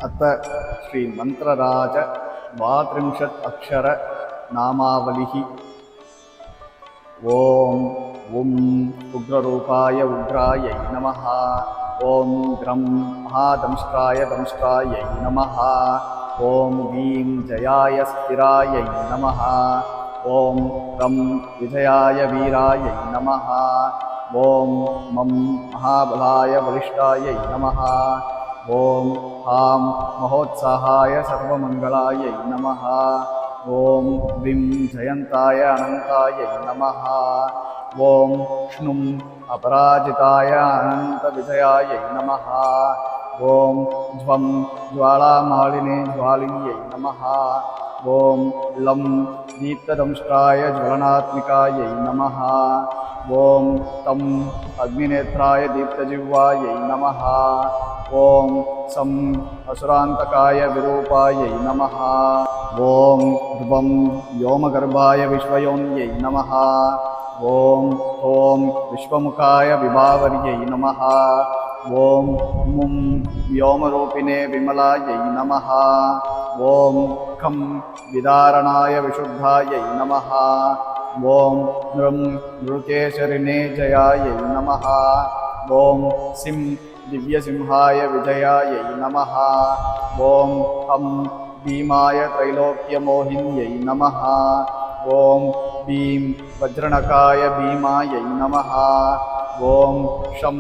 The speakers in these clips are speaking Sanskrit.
अत श्रीमन्त्रराज 32 अक्षर नामावलिः। ॐ उग्ररूपाय उग्रायै नमः। ॐ ग्रं महादंष्ट्राय दंष्ट्रायै नमः। ॐ वीं जयाय स्थिरायै नमः। ॐ रं विजयाय वीरायै नमः। ॐ मं महाबलाय बलिष्ठायै नमः। ॐ हां महोत्साहाय सर्वमङ्गलायै नमः। ॐ विं जयन्ताय अनन्तायै नमः। ॐ क्ष्णुम् अपराजिताय अनन्तविजयायै नमः। ॐ ज्वं ज्वालामालिने ज्वालिन्यै नमः। ॐ लं दीप्तदंष्ट्राय ज्वलनात्मिकायै नमः। ॐ तं अग्निनेत्राय दीप्तजिह्वायै नमः। ॐ सं असुरान्तकाय विरूपायै नमः। ॐ ध्रुवं व्योमगर्भाय विश्वयोन्यै नमः। ॐ विश्वमुखाय विभावर्यै नमः। ॐ मुं व्योमरूपिणे विमलायै नमः। ॐ खं विदारणाय विशुद्धायै नमः। ॐ नृं नृकेशरिणे जयायै नमः। ॐ सिं दिव्यसिंहाय विजयायै नमः। ॐ हं भीमाय त्रैलोक्यमोहिन्यै नमः। ॐ भीं वज्रणकाय भीमायै नमः। ॐ शं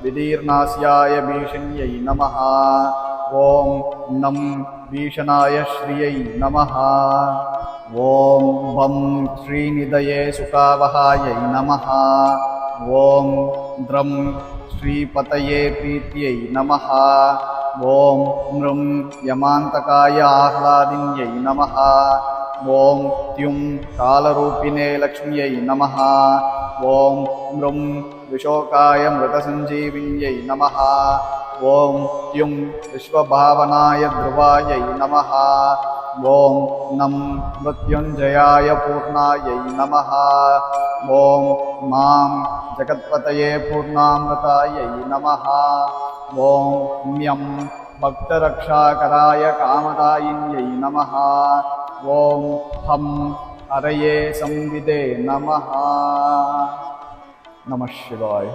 विदीर्णास्याय भीषण्यै नमः। ॐ नं भीषणाय श्रियै नमः। ॐ वं श्रीनिधये सुखावहायै नमः। ॐ द्रं श्रीपतये प्रीत्यै नमः। ॐ नृं यमान्तकाय आह्लादिन्यै नमः। ॐ त्युं कालरूपिणे लक्ष्म्यै नमः। ॐ नृं विशोकाय मृतसञ्जीविन्यै नमः। ॐ त्युं विश्वभावनाय ध्रुवायै नमः। ॐ नं मृत्युञ्जयाय पूर्णायै नमः। ॐ मां जगत्पतये पूर्णामृतायै नमः। ॐ म्यं भक्तरक्षाकराय कामदायिन्यै नमः। ॐ हं हरये संविदे नमः। नमः शिवाय।